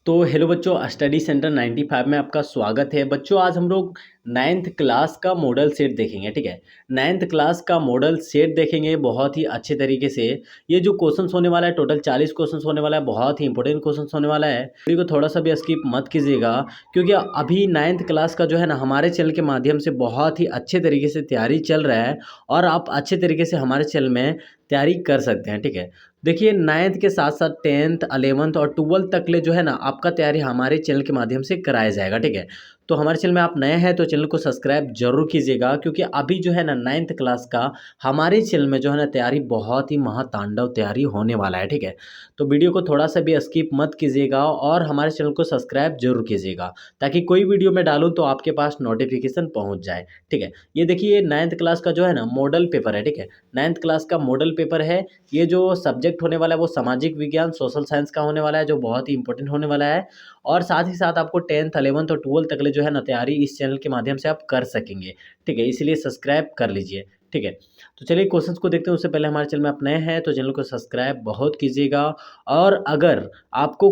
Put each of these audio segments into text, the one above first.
तो हेलो बच्चों, study centre 95 में आपका स्वागत है। बच्चों आज हम लोग 9th क्लास का मॉडल सेट देखेंगे। ठीक है, 9th क्लास का मॉडल सेट देखेंगे बहुत ही अच्छे तरीके से। ये जो क्वेश्चंस होने वाला है, टोटल 40 क्वेश्चंस होने वाला है, बहुत ही इंपॉर्टेंट क्वेश्चंस होने वाला है। वीडियो को थोड़ा सा भी स्किप मत कीजिएगा, क्योंकि अभी 9th क्लास का जो है ना हमारे चैनल के माध्यम से बहुत ही अच्छे तरीके से तैयारी चल रहा है और आप अच्छे तरीके से हमारे चैनल में तैयारी कर सकते हैं। ठीक है, देखिए 9th के साथ साथ 10th 11th और 12th तक ले जो है ना आपका तैयारी हमारे चैनल के माध्यम से कराया जाएगा। ठीक है, तो हमारे चैनल में आप नए हैं तो चैनल को सब्सक्राइब जरूर कीजिएगा, क्योंकि अभी जो है ना 9th क्लास का हमारे चैनल में जो है ना तैयारी बहुत ही महातांडव तैयारी होने वाला है। ठीक है, तो वीडियो को थोड़ा सा भी स्किप मत कीजिएगा और हमारे चैनल को सब्सक्राइब जरूर कीजिएगा, ताकि कोई वीडियो में डालूँ तो आपके पास नोटिफिकेशन पहुँच जाए। ठीक है, ये देखिए 9th क्लास का जो है ना मॉडल पेपर है। ठीक है, 9th क्लास का मॉडल पेपर है। ये जो सब्जेक्ट होने वाला है वो सामाजिक विज्ञान सोशल साइंस का होने वाला है, जो बहुत ही इंपॉर्टेंट होने वाला है। और साथ ही साथ आपको 10th 11th और 12th तक ले जो है ना तैयारी इस चैनल के माध्यम से आप कर सकेंगे। ठीक है, इसलिए सब्सक्राइब कर लीजिए। ठीक है, तो चलिए क्वेश्चंस को देखते हैं। उससे पहले हमारे चैनल में आप नए हैं तो चैनल को सब्सक्राइब बहुत कीजिएगा। और अगर आपको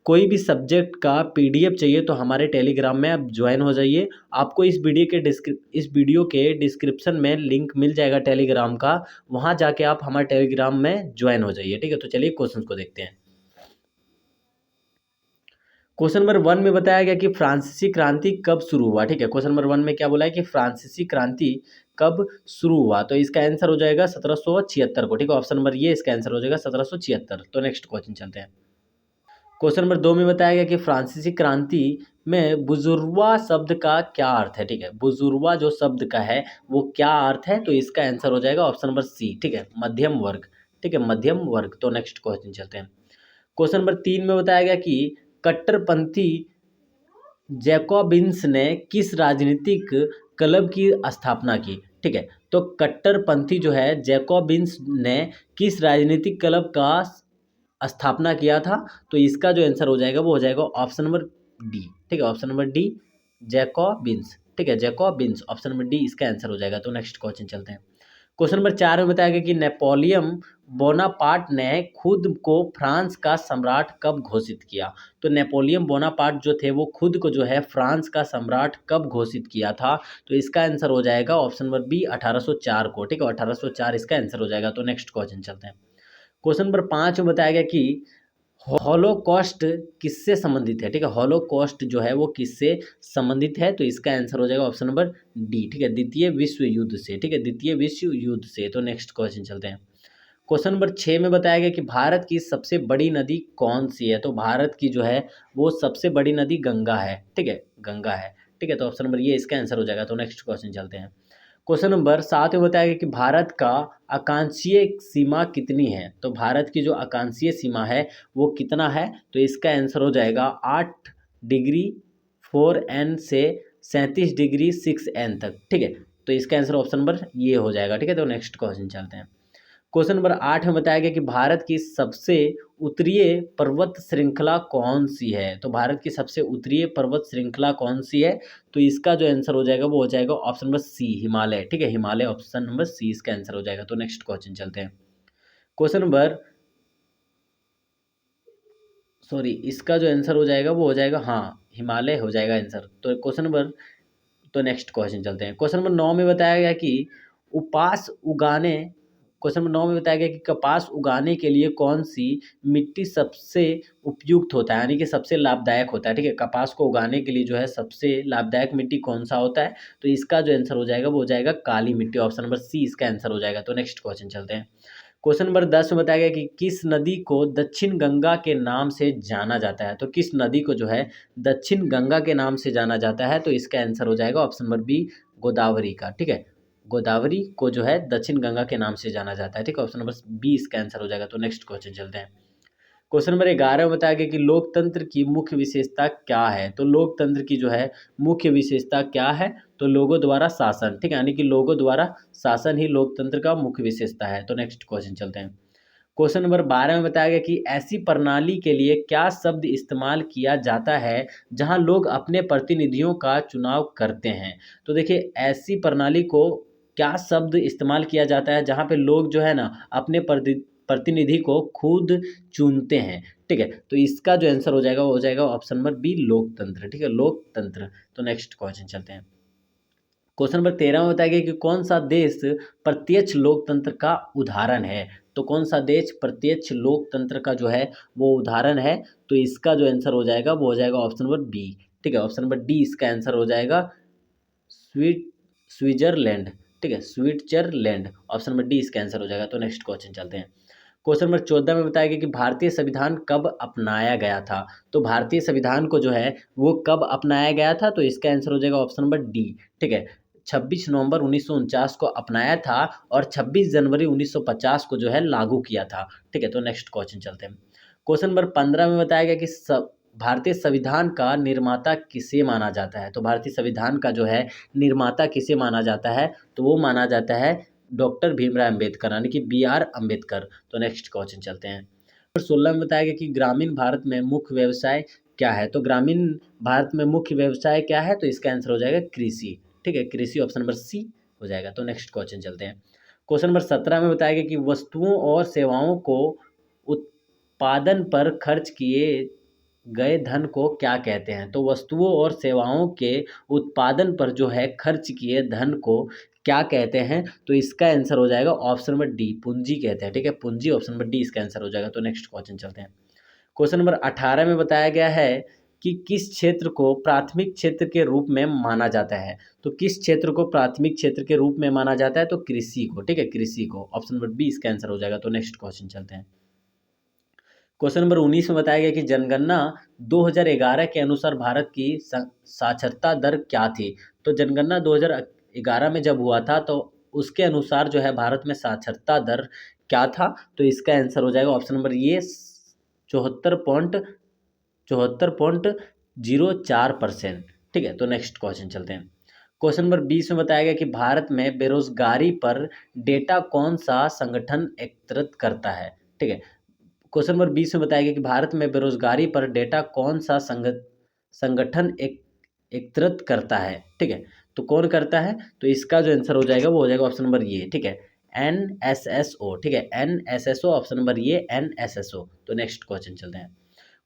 कोई भी सब्जेक्ट का पीडीएफ चाहिए तो हमारे टेलीग्राम में आप ज्वाइन हो जाइए। आपको इस वीडियो के डिस्क्रिप्शन में लिंक मिल जाएगा टेलीग्राम का, वहाँ जाके आप हमारे टेलीग्राम में ज्वाइन हो जाइए। ठीक है, तो चलिए क्वेश्चन को देखते हैं। क्वेश्चन नंबर 1 में बताया गया कि फ्रांसीसी क्रांति कब शुरू हुआ। ठीक है, क्वेश्चन नंबर 1 में क्या बोला है कि फ्रांसीसी क्रांति कब शुरू हुआ, तो इसका आंसर हो जाएगा 1776 को। ठीक है, ऑप्शन नंबर ये इसका आंसर हो जाएगा 1776। तो नेक्स्ट क्वेश्चन चलते हैं। क्वेश्चन नंबर 2 में बताया गया कि फ्रांसीसी क्रांति में बुजुर्वा शब्द का क्या अर्थ है। ठीक है, बुजुर्वा जो शब्द का है वो क्या अर्थ है, तो इसका आंसर हो जाएगा ऑप्शन नंबर सी। ठीक है, मध्यम वर्ग। ठीक है, मध्यम वर्ग। तो नेक्स्ट क्वेश्चन चलते हैं। क्वेश्चन नंबर 3 में बताया गया कि कट्टरपंथी जैकोबिन्स ने किस राजनीतिक क्लब की स्थापना की। ठीक है, तो कट्टरपंथी जो है जैकोबिन्स ने किस राजनीतिक क्लब का स्थापना किया था, तो इसका जो आंसर हो जाएगा वो हो जाएगा ऑप्शन नंबर डी। ठीक है, ऑप्शन नंबर डी जैकोबिन्स। ठीक है, जैकोबिन्स ऑप्शन नंबर डी इसका आंसर हो जाएगा। तो नेक्स्ट क्वेश्चन चलते हैं। क्वेश्चन नंबर 4 में बताया गया कि नेपोलियन बोनापार्ट ने खुद को फ्रांस का सम्राट कब घोषित किया। तो नेपोलियन बोनापार्ट जो थे वो खुद को जो है फ्रांस का सम्राट कब घोषित किया था, तो इसका आंसर हो जाएगा ऑप्शन नंबर बी 1804 को। ठीक है, 1804 इसका आंसर हो जाएगा। तो नेक्स्ट क्वेश्चन चलते हैं। क्वेश्चन नंबर 5 में बताया गया कि हॉलोकॉस्ट किससे संबंधित है। ठीक है, हॉलोकॉस्ट जो है वो किससे संबंधित है, तो इसका आंसर हो जाएगा ऑप्शन नंबर डी। ठीक है, द्वितीय विश्व युद्ध से। ठीक है, द्वितीय विश्व युद्ध से। तो नेक्स्ट क्वेश्चन चलते हैं। क्वेश्चन नंबर 6 में बताया गया कि भारत की सबसे बड़ी नदी कौन सी है, तो भारत की जो है वो सबसे बड़ी नदी गंगा है। ठीक है, गंगा है। ठीक है, तो ऑप्शन नंबर ये इसका आंसर हो जाएगा। तो नेक्स्ट क्वेश्चन चलते हैं। क्वेश्चन नंबर 7 में बताया गया कि भारत का आकांक्षीय सीमा कितनी है, तो भारत की जो आकांक्षीय सीमा है वो कितना है, तो इसका आंसर हो जाएगा 8 डिग्री 4 N से 37 डिग्री 6 N तक। ठीक है, तो इसका आंसर ऑप्शन नंबर ये हो जाएगा। ठीक है, तो नेक्स्ट क्वेश्चन चलते हैं। क्वेश्चन नंबर 8 में बताया गया कि भारत की सबसे उत्तरीय पर्वत श्रृंखला कौन सी है, तो भारत की सबसे उत्तरीय पर्वत श्रृंखला कौन सी है, तो इसका जो आंसर हो जाएगा वो हो जाएगा ऑप्शन नंबर सी हिमालय। ठीक है, हिमालय ऑप्शन नंबर सी इसका आंसर हो जाएगा। तो नेक्स्ट क्वेश्चन चलते हैं। क्वेश्चन नंबर सॉरी इसका जो आंसर हो जाएगा वो हो जाएगा, हाँ हिमालय हो जाएगा आंसर। तो क्वेश्चन नंबर तो नेक्स्ट क्वेश्चन चलते हैं। क्वेश्चन नंबर 9 में बताया गया कि उपास उगाने क्वेश्चन नंबर 9 में बताया गया कि कपास उगाने के लिए कौन सी मिट्टी सबसे उपयुक्त होता है, यानी कि सबसे लाभदायक होता है। ठीक है, कपास को उगाने के लिए जो है सबसे लाभदायक मिट्टी कौन सा होता है, तो इसका जो आंसर हो जाएगा वो हो जाएगा काली मिट्टी। ऑप्शन नंबर सी इसका आंसर हो जाएगा। तो नेक्स्ट क्वेश्चन चलते हैं। क्वेश्चन नंबर 10 में बताया गया कि किस नदी को दक्षिण गंगा के नाम से जाना जाता है, तो किस नदी को जो है दक्षिण गंगा के नाम से जाना जाता है, तो इसका आंसर हो जाएगा ऑप्शन नंबर बी गोदावरी का। ठीक है, गोदावरी को जो है दक्षिण गंगा के नाम से जाना जाता है। ठीक है, ऑप्शन नंबर बी इसका आंसर हो जाएगा। तो नेक्स्ट क्वेश्चन चलते हैं। क्वेश्चन नंबर 11 में बताया गया कि लोकतंत्र की मुख्य विशेषता क्या है, तो लोकतंत्र की जो है मुख्य विशेषता क्या है, तो लोगों द्वारा शासन। ठीक है, यानी कि लोगों द्वारा शासन ही लोकतंत्र का मुख्य विशेषता है। तो नेक्स्ट क्वेश्चन चलते हैं। क्वेश्चन नंबर 12 में बताया गया कि ऐसी प्रणाली के लिए क्या शब्द इस्तेमाल किया जाता है जहां लोग अपने प्रतिनिधियों का चुनाव करते हैं, तो देखिए ऐसी प्रणाली को क्या शब्द इस्तेमाल किया जाता है जहां पे लोग जो है ना अपने प्रतिनिधि को खुद चुनते हैं। ठीक है। तो इसका जो आंसर हो जाएगा वो हो जाएगा ऑप्शन नंबर बी लोकतंत्र, ठीक है, लोकतंत्र। तो नेक्स्ट क्वेश्चन चलते हैं। क्वेश्चन नंबर 13 में बताया गया कि कौन सा देश प्रत्यक्ष लोकतंत्र का उदाहरण है। तो कौन सा देश प्रत्यक्ष लोकतंत्र का जो है वो उदाहरण है। तो इसका जो आंसर हो जाएगा वो हो जाएगा ऑप्शन नंबर बी, ठीक है, ऑप्शन नंबर डी इसका आंसर हो जाएगा स्विट्जरलैंड, ठीक है, स्विट्जरलैंड, ऑप्शन नंबर डी इसका आंसर हो जाएगा। तो नेक्स्ट क्वेश्चन चलते हैं। क्वेश्चन नंबर 14 में बताया गया कि भारतीय संविधान कब अपनाया गया था। तो भारतीय संविधान को जो है वो कब अपनाया गया था। तो इसका आंसर हो जाएगा ऑप्शन नंबर डी, ठीक है, 26 नवंबर 1949 को अपनाया था और 26 जनवरी 1950 को जो है लागू किया था, ठीक है। तो नेक्स्ट क्वेश्चन चलते हैं। क्वेश्चन नंबर 15 में बताया गया कि भारतीय संविधान का निर्माता किसे माना जाता है। तो भारतीय संविधान का जो है निर्माता किसे माना जाता है। तो वो माना जाता है डॉक्टर भीमराव अम्बेडकर, यानी कि बी आर अम्बेडकर। तो नेक्स्ट क्वेश्चन चलते हैं। 16 में बताया गया कि ग्रामीण भारत में मुख्य व्यवसाय क्या है। तो ग्रामीण भारत में मुख्य व्यवसाय क्या है। तो इसका आंसर हो जाएगा कृषि, ठीक है, कृषि, ऑप्शन नंबर सी हो जाएगा। तो नेक्स्ट क्वेश्चन चलते हैं। क्वेश्चन नंबर 17 में बताया गया कि वस्तुओं और सेवाओं को उत्पादन पर खर्च किए गए धन को क्या कहते हैं। तो वस्तुओं और सेवाओं के उत्पादन पर जो है खर्च किए धन को क्या कहते हैं। तो इसका आंसर हो जाएगा ऑप्शन नंबर डी, पूंजी कहते हैं, ठीक है, पूंजी, ऑप्शन नंबर डी इसका आंसर हो जाएगा। तो नेक्स्ट क्वेश्चन चलते हैं। क्वेश्चन नंबर 18 में बताया गया है कि किस क्षेत्र को प्राथमिक क्षेत्र के रूप में माना जाता है। तो किस क्षेत्र को प्राथमिक क्षेत्र के रूप में माना जाता है। तो कृषि को, ठीक है, कृषि को, ऑप्शन नंबर बी इसका आंसर हो जाएगा। तो नेक्स्ट क्वेश्चन चलते हैं। क्वेश्चन नंबर 19 में बताया गया कि जनगणना 2011 के अनुसार भारत की साक्षरता दर क्या थी। तो जनगणना 2011 में जब हुआ था तो उसके अनुसार जो है भारत में साक्षरता दर क्या था। तो इसका आंसर हो जाएगा ऑप्शन नंबर ये 74.04%, ठीक है। तो नेक्स्ट क्वेश्चन चलते हैं। क्वेश्चन नंबर 20 में बताया गया कि भारत में बेरोजगारी पर डेटा कौन सा संगठन एकत्रित करता है, ठीक है। क्वेश्चन नंबर 20 में बताया गया कि भारत में बेरोजगारी पर डेटा कौन सा संगठन एकत्रित करता है, ठीक है। तो कौन करता है। तो इसका जो आंसर हो जाएगा वो हो जाएगा ऑप्शन नंबर ये, ठीक है, NSSO, ठीक है, NSSO, ऑप्शन नंबर ये NSSO। तो नेक्स्ट क्वेश्चन चलते हैं।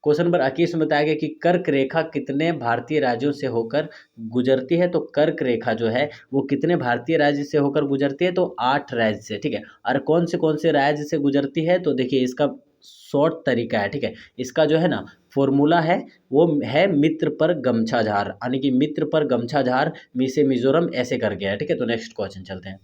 क्वेश्चन नंबर 21 में बताया गया कि कर्क रेखा कितने भारतीय राज्यों से होकर गुजरती है। तो कर्क रेखा जो है वो कितने भारतीय राज्य से होकर गुजरती है। तो 8 राज्य से, ठीक है। और कौन से राज्य से गुजरती है। तो देखिए इसका शॉर्ट तरीका है, ठीक है, इसका जो है ना फॉर्मूला है वो है मित्र पर गमछा झार, यानी कि मित्र पर गमछा झार मी से मिजोरम ऐसे कर गया है, ठीक है। तो नेक्स्ट क्वेश्चन चलते हैं।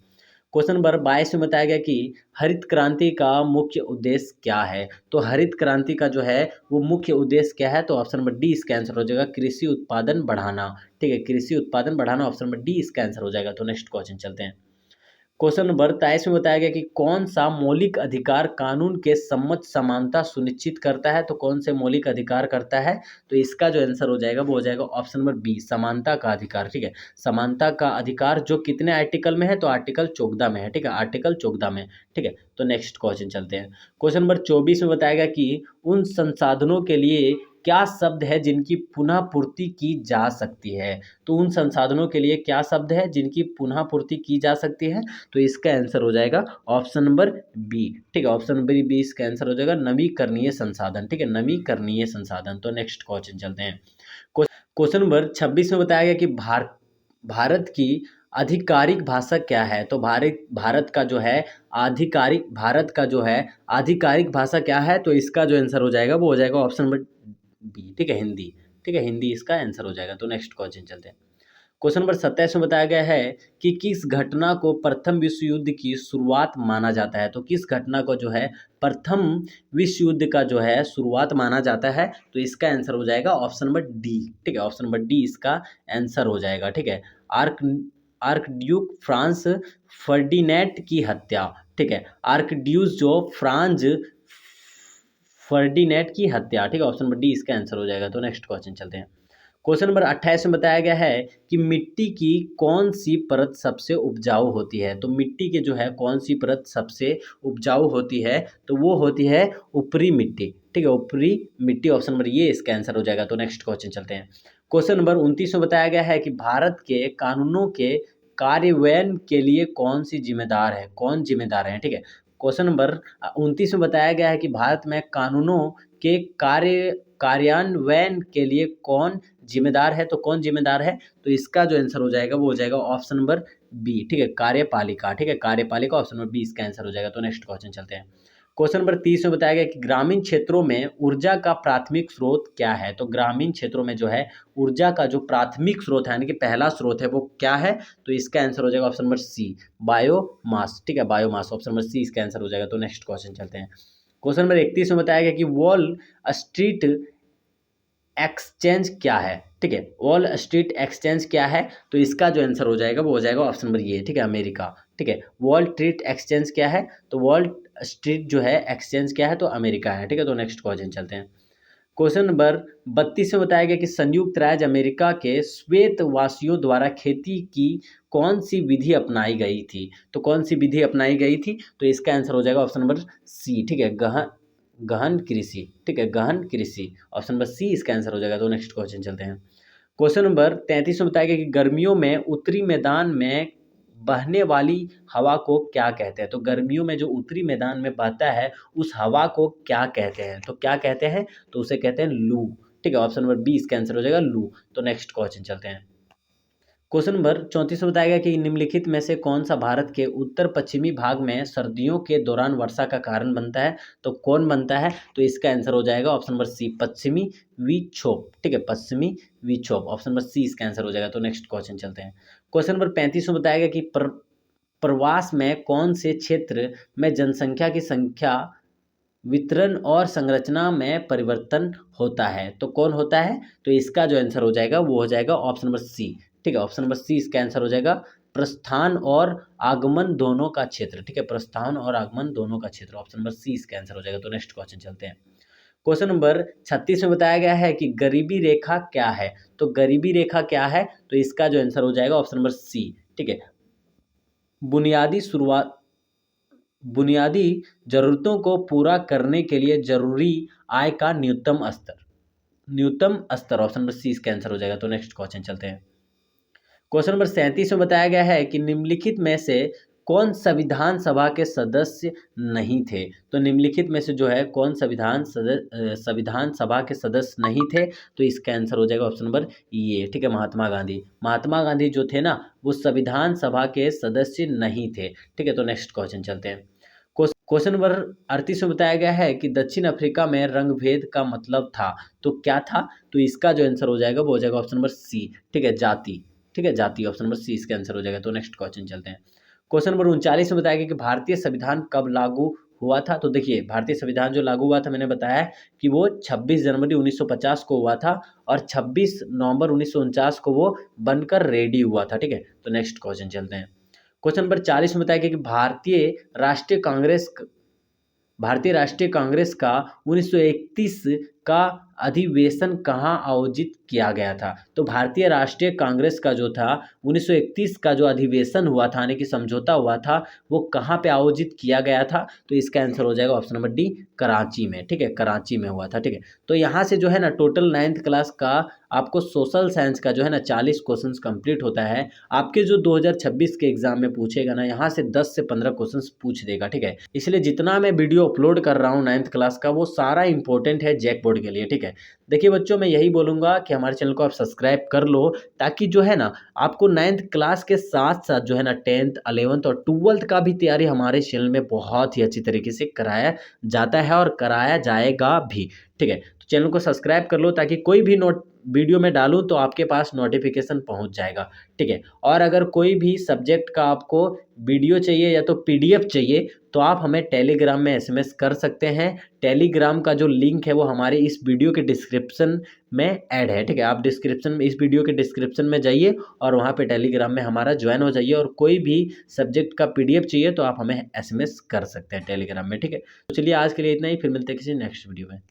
क्वेश्चन नंबर 22 में बताया गया कि हरित क्रांति का मुख्य उद्देश्य क्या है। तो हरित क्रांति का जो है वो मुख्य उद्देश्य क्या है। तो ऑप्शन नंबर डी इसका आंसर हो जाएगा कृषि उत्पादन बढ़ाना, ठीक है, कृषि उत्पादन बढ़ाना, ऑप्शन नंबर डी इसका आंसर हो जाएगा। तो नेक्स्ट क्वेश्चन चलते हैं। क्वेश्चन नंबर 23 में बताया गया कि कौन सा मौलिक अधिकार कानून के सम्मत समानता सुनिश्चित करता है। तो कौन से मौलिक अधिकार करता है। तो इसका जो आंसर हो जाएगा वो हो जाएगा ऑप्शन नंबर बी, समानता का अधिकार, ठीक है, समानता का अधिकार, जो कितने आर्टिकल में है। तो आर्टिकल 14 में है, ठीक है, आर्टिकल 14 में, ठीक है। तो नेक्स्ट क्वेश्चन चलते हैं। क्वेश्चन नंबर 24 में बताया गया कि उन संसाधनों के लिए क्या शब्द है जिनकी पुनः पूर्ति की जा सकती है। तो उन संसाधनों के लिए क्या शब्द है जिनकी पुनः पूर्ति की जा सकती है। तो इसका आंसर हो जाएगा ऑप्शन नंबर बी, ठीक है, ऑप्शन नंबर बी इसका आंसर हो जाएगा नवीकरणीय संसाधन, ठीक है, नवीकरणीय संसाधन। तो नेक्स्ट क्वेश्चन चलते हैं। क्वेश्चन नंबर 26 में बताया गया कि भारत की आधिकारिक भाषा क्या है। तो भारत का जो है आधिकारिक भाषा क्या है। तो इसका जो आंसर हो जाएगा वो हो जाएगा ऑप्शन नंबर बी, ठीक है, हिंदी, ठीक है, हिंदी इसका आंसर हो जाएगा। तो नेक्स्ट क्वेश्चन चलते हैं। क्वेश्चन नंबर 27 में बताया गया है कि किस घटना को प्रथम विश्व युद्ध की शुरुआत माना जाता है। तो किस घटना को जो है प्रथम विश्व युद्ध का जो है शुरुआत माना जाता है। तो इसका आंसर हो जाएगा ऑप्शन नंबर डी, ठीक है, ऑप्शन नंबर डी इसका आंसर हो जाएगा, ठीक है, आर्कड्यूक फ्रांस फर्डिनेंट की हत्या, ठीक है, आर्कड्यूस जो फ्रांज फर्डिनेंट की हत्या, ठीक है, ऑप्शन नंबर डी इसका आंसर हो जाएगा। तो नेक्स्ट क्वेश्चन चलते हैं। क्वेश्चन नंबर 28 में बताया गया है कि मिट्टी की कौन सी परत सबसे उपजाऊ होती है। तो मिट्टी की जो है कौन सी परत सबसे उपजाऊ होती है। तो वो होती है ऊपरी मिट्टी, ठीक है, ऊपरी मिट्टी, ऑप्शन नंबर ये इसका आंसर हो जाएगा। तो नेक्स्ट क्वेश्चन चलते हैं। क्वेश्चन नंबर 29 में बताया गया है कि भारत के कानूनों के कार्यान्वयन के लिए कौन जिम्मेदार है, ठीक है। क्वेश्चन नंबर 29 में बताया गया है कि भारत में कानूनों के कार्यान्वयन के लिए कौन जिम्मेदार है? तो कौन जिम्मेदार है? तो इसका जो आंसर हो जाएगा वो हो जाएगा ऑप्शन नंबर बी, ठीक है, कार्यपालिका, ठीक है, कार्यपालिका, ऑप्शन नंबर बी इसका आंसर हो जाएगा। तो नेक्स्ट क्वेश्चन चलते हैं। क्वेश्चन नंबर 30 में बताया गया कि ग्रामीण क्षेत्रों में ऊर्जा का प्राथमिक स्रोत क्या है? तो ग्रामीण क्षेत्रों में जो है ऊर्जा का जो प्राथमिक स्रोत है यानी कि पहला स्रोत है वो क्या है? तो इसका आंसर हो जाएगा ऑप्शन नंबर सी, बायोमास, ठीक है, बायोमास, ऑप्शन नंबर सी इसका आंसर हो जाएगा। तो नेक्स्ट क्वेश्चन चलते हैं। क्वेश्चन नंबर 31 में बताया गया कि वॉल स्ट्रीट एक्सचेंज क्या है? ठीक है, वॉल स्ट्रीट एक्सचेंज क्या है? तो इसका जो आंसर हो जाएगा वो हो जाएगा ऑप्शन नंबर ये, ठीक है, अमेरिका, ठीक है। वॉल स्ट्रीट एक्सचेंज क्या है? तो वॉल स्ट्रीट जो है एक्सचेंज क्या है? तो अमेरिका है, ठीक है। तो नेक्स्ट क्वेश्चन चलते हैं। क्वेश्चन नंबर 32 में बताया गया कि संयुक्त राज्य अमेरिका के श्वेतवासियों द्वारा खेती की कौन सी विधि अपनाई गई थी? तो कौन सी विधि अपनाई गई थी? तो इसका आंसर हो जाएगा ऑप्शन नंबर सी, ठीक है, गहन कृषि, ठीक है, गहन कृषि, ऑप्शन नंबर सी इसका आंसर हो जाएगा। तो नेक्स्ट क्वेश्चन चलते हैं। क्वेश्चन नंबर 33 में बताया गया कि गर्मियों में उत्तरी मैदान में बहने वाली हवा को क्या कहते हैं? तो गर्मियों में जो उत्तरी मैदान में बहता है उस हवा को क्या कहते हैं? तो क्या कहते हैं? तो उसे कहते हैं लू, ठीक है, ऑप्शन नंबर बी इसका आंसर हो जाएगा लू। तो नेक्स्ट क्वेश्चन चलते हैं। क्वेश्चन नंबर 34 में बताया गया कि निम्नलिखित में से कौन सा भारत के उत्तर पश्चिमी भाग में सर्दियों के दौरान वर्षा का कारण बनता है? तो कौन बनता है? तो इसका आंसर हो जाएगा ऑप्शन नंबर सी, पश्चिमी विक्षोभ, ठीक है, पश्चिमी विक्षोभ, ऑप्शन नंबर सी इसका आंसर हो जाएगा। तो नेक्स्ट क्वेश्चन चलते हैं। क्वेश्चन नंबर 35 में बताया गया कि प्रवास में कौन से क्षेत्र में जनसंख्या की संख्या वितरण और संरचना में परिवर्तन होता है? तो कौन होता है? तो इसका जो आंसर हो जाएगा वो हो जाएगा ऑप्शन नंबर सी, ठीक है, ऑप्शन नंबर सी इसका आंसर हो जाएगा प्रस्थान और आगमन दोनों का क्षेत्र, ठीक है, प्रस्थान और आगमन दोनों का क्षेत्र, ऑप्शन नंबर सी इसका आंसर हो जाएगा। तो नेक्स्ट क्वेश्चन चलते हैं। क्वेश्चन नंबर 36 में बताया गया है कि गरीबी रेखा क्या है? तो गरीबी रेखा क्या है? तो इसका जो आंसर हो जाएगा ऑप्शन नंबर सी, ठीक है, बुनियादी शुरुआत बुनियादी ज़रूरतों को पूरा करने के लिए ज़रूरी आय का न्यूनतम स्तर, न्यूनतम स्तर, ऑप्शन नंबर सी इसका आंसर हो जाएगा। तो नेक्स्ट क्वेश्चन चलते हैं। क्वेश्चन नंबर 37 में बताया गया है कि निम्नलिखित में से कौन संविधान सभा के सदस्य नहीं थे? तो निम्नलिखित में से जो है कौन संविधान सभा के सदस्य नहीं थे? तो इसका आंसर हो जाएगा ऑप्शन नंबर ये, ठीक है, महात्मा गांधी। महात्मा गांधी जो थे ना वो संविधान सभा के सदस्य नहीं थे, ठीक है। तो नेक्स्ट क्वेश्चन चलते हैं। क्वेश्चन नंबर 38 में बताया गया है कि दक्षिण अफ्रीका में रंगभेद का मतलब था, तो क्या था? तो इसका जो आंसर हो जाएगा वो हो जाएगा ऑप्शन नंबर सी, ठीक है, जाति, ठीक है, जाति, ऑप्शन नंबर सी इसका आंसर हो जाएगा। तो नेक्स्ट क्वेश्चन चलते हैं। क्वेश्चन नंबर 39 में बताया गया कि भारतीय संविधान कब लागू हुआ था? तो देखिए भारतीय संविधान जो लागू हुआ था मैंने बताया कि वो 26 जनवरी 1950 को हुआ था और 26 नवंबर 1949 को वो बनकर रेडी हुआ था, ठीक है। तो नेक्स्ट क्वेश्चन चलते हैं। क्वेश्चन नंबर 40 में बताया गया कि भारतीय राष्ट्रीय कांग्रेस का 1931 का अधिवेशन कहाँ आयोजित किया गया था? तो भारतीय राष्ट्रीय कांग्रेस का जो था 1931 का जो अधिवेशन हुआ था यानी कि समझौता हुआ था वो कहाँ पे आयोजित किया गया था? तो इसका आंसर हो जाएगा ऑप्शन नंबर डी, कराची में, ठीक है, कराची में हुआ था, ठीक है। तो यहाँ से जो है ना टोटल 9th क्लास का आपको सोशल साइंस का जो है ना 40 क्वेश्चंस कंप्लीट होता है। आपके जो 2026 के एग्जाम में पूछेगा ना यहाँ से 10 से 15 क्वेश्चंस पूछ देगा, ठीक है। इसलिए जितना मैं वीडियो अपलोड कर रहा हूँ 9th क्लास का वो सारा इंपॉर्टेंट है जैक बोर्ड के लिए, ठीक है। देखिए बच्चों मैं यही बोलूँगा कि हमारे चैनल को आप सब्सक्राइब कर लो ताकि जो है ना आपको 9th क्लास के साथ साथ जो है ना 10th 11th और 12th का भी तैयारी हमारे चैनल में बहुत ही अच्छी तरीके से कराया जाता है और कराया जाएगा भी, ठीक है। तो चैनल को सब्सक्राइब कर लो ताकि कोई भी वीडियो में डालूं तो आपके पास नोटिफिकेशन पहुंच जाएगा, ठीक है। और अगर कोई भी सब्जेक्ट का आपको वीडियो चाहिए या तो पीडीएफ चाहिए तो आप हमें टेलीग्राम में एसएमएस कर सकते हैं। टेलीग्राम का जो लिंक है वो हमारे इस वीडियो के डिस्क्रिप्शन में ऐड है, ठीक है। आप डिस्क्रिप्शन में इस वीडियो के डिस्क्रिप्शन में जाइए और वहाँ पे टेलीग्राम में हमारा ज्वाइन हो जाइए और कोई भी सब्जेक्ट का पीडीएफ चाहिए तो आप हमें एसएमएस कर सकते हैं टेलीग्राम में, ठीक है। तो चलिए आज के लिए इतना ही, फिर मिलते हैं किसी नेक्स्ट वीडियो में।